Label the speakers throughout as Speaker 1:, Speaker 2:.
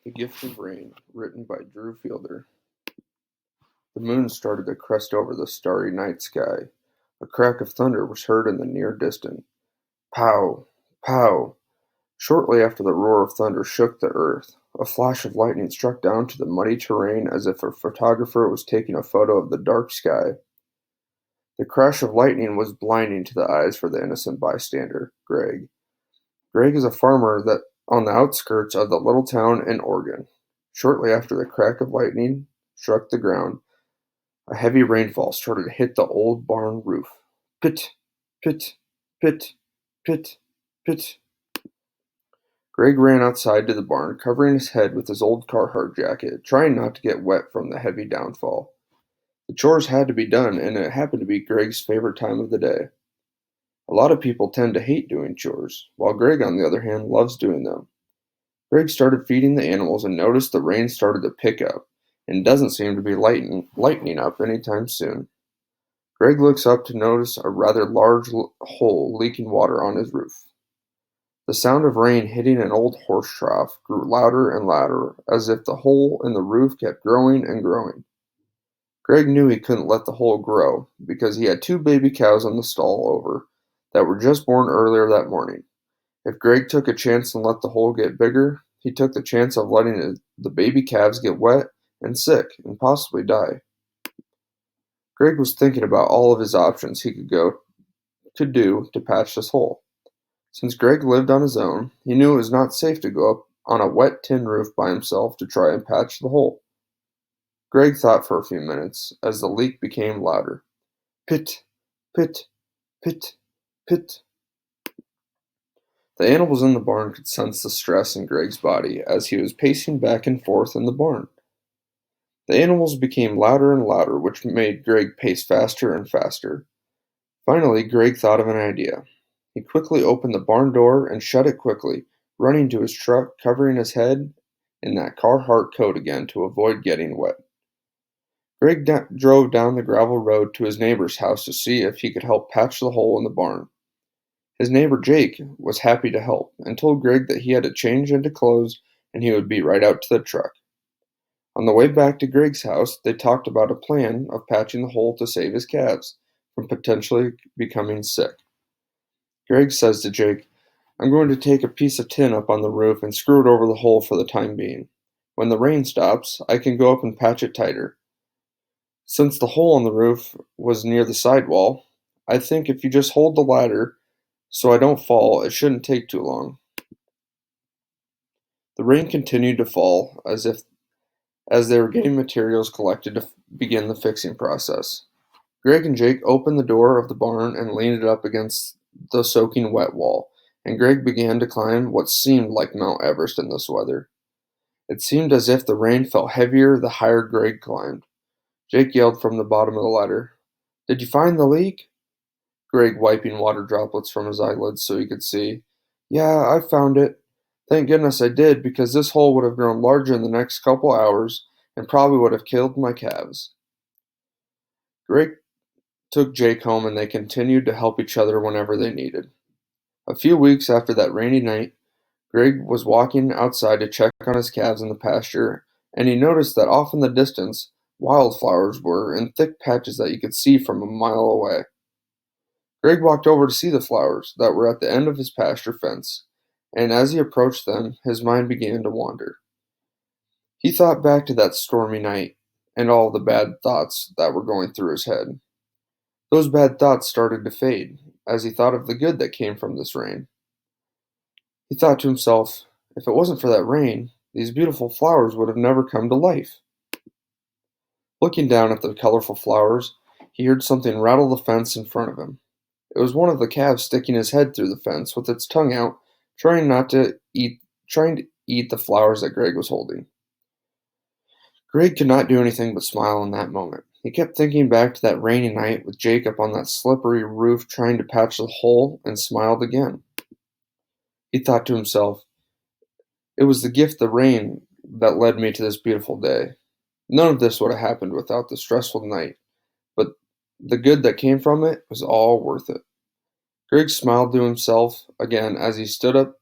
Speaker 1: The Gift of Rain, written by Drew Fielder. The moon started to crest over the starry night sky. A crack of thunder was heard in the near distance. Pow! Pow! Shortly after the roar of thunder shook the earth, a flash of lightning struck down to the muddy terrain as if a photographer was taking a photo of the dark sky. The crash of lightning was blinding to the eyes for the innocent bystander, Greg. Greg is a farmer that on the outskirts of the little town in Oregon. Shortly after the crack of lightning struck the ground, a heavy rainfall started to hit the old barn roof. Pit, pit, pit, pit, pit. Greg ran outside to the barn, covering his head with his old Carhartt jacket, trying not to get wet from the heavy downfall. The chores had to be done, and it happened to be Greg's favorite time of the day. A lot of people tend to hate doing chores, while Greg, on the other hand, loves doing them. Greg started feeding the animals and noticed the rain started to pick up, and doesn't seem to be lightening up anytime soon. Greg looks up to notice a rather large hole leaking water on his roof. The sound of rain hitting an old horse trough grew louder and louder, as if the hole in the roof kept growing and growing. Greg knew he couldn't let the hole grow, because he had two baby cows on the stall over that were just born earlier that morning. If Greg took a chance and let the hole get bigger, he took the chance of letting the baby calves get wet and sick and possibly die. Greg was thinking about all of his options he could do to patch this hole. Since Greg lived on his own, he knew it was not safe to go up on a wet tin roof by himself to try and patch the hole. Greg thought for a few minutes as the leak became louder. Pit, pit, pit, pit. The animals in the barn could sense the stress in Greg's body as he was pacing back and forth in the barn. The animals became louder and louder, which made Greg pace faster and faster. Finally, Greg thought of an idea. He quickly opened the barn door and shut it quickly, running to his truck, covering his head in that Carhartt coat again to avoid getting wet. Greg drove down the gravel road to his neighbor's house to see if he could help patch the hole in the barn. His neighbor Jake was happy to help and told Greg that he had to change into clothes and he would be right out to the truck. On the way back to Greg's house, they talked about a plan of patching the hole to save his calves from potentially becoming sick. Greg says to Jake, "I'm going to take a piece of tin up on the roof and screw it over the hole for the time being. When the rain stops, I can go up and patch it tighter. Since the hole on the roof was near the sidewall, I think if you just hold the ladder so I don't fall, it shouldn't take too long." The rain continued to fall as they were getting materials collected to begin the fixing process. Greg and Jake opened the door of the barn and leaned it up against the soaking wet wall, and Greg began to climb what seemed like Mount Everest in this weather. It seemed as if the rain fell heavier the higher Greg climbed. Jake yelled from the bottom of the ladder, "Did you find the leak?" Greg, wiping water droplets from his eyelids so he could see, "Yeah, I found it. Thank goodness I did, because this hole would have grown larger in the next couple hours and probably would have killed my calves." Greg took Jake home and they continued to help each other whenever they needed. A few weeks after that rainy night, Greg was walking outside to check on his calves in the pasture, and he noticed that off in the distance, wildflowers were in thick patches that you could see from a mile away. Greg walked over to see the flowers that were at the end of his pasture fence, and as he approached them, his mind began to wander. He thought back to that stormy night and all the bad thoughts that were going through his head. Those bad thoughts started to fade as he thought of the good that came from this rain. He thought to himself, if it wasn't for that rain, these beautiful flowers would have never come to life. Looking down at the colorful flowers, he heard something rattle the fence in front of him. It was one of the calves sticking his head through the fence with its tongue out, trying to eat the flowers that Greg was holding. Greg could not do anything but smile in that moment. He kept thinking back to that rainy night with Jacob on that slippery roof trying to patch the hole and smiled again. He thought to himself, it was the gift of rain that led me to this beautiful day. None of this would have happened without the stressful night, but the good that came from it was all worth it. Greg smiled to himself again as he stood up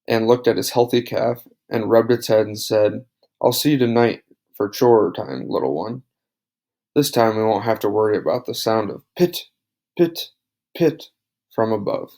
Speaker 1: and looked at his healthy calf and rubbed its head and said, "I'll see you tonight for chore time, little one. This time we won't have to worry about the sound of pit, pit, pit from above."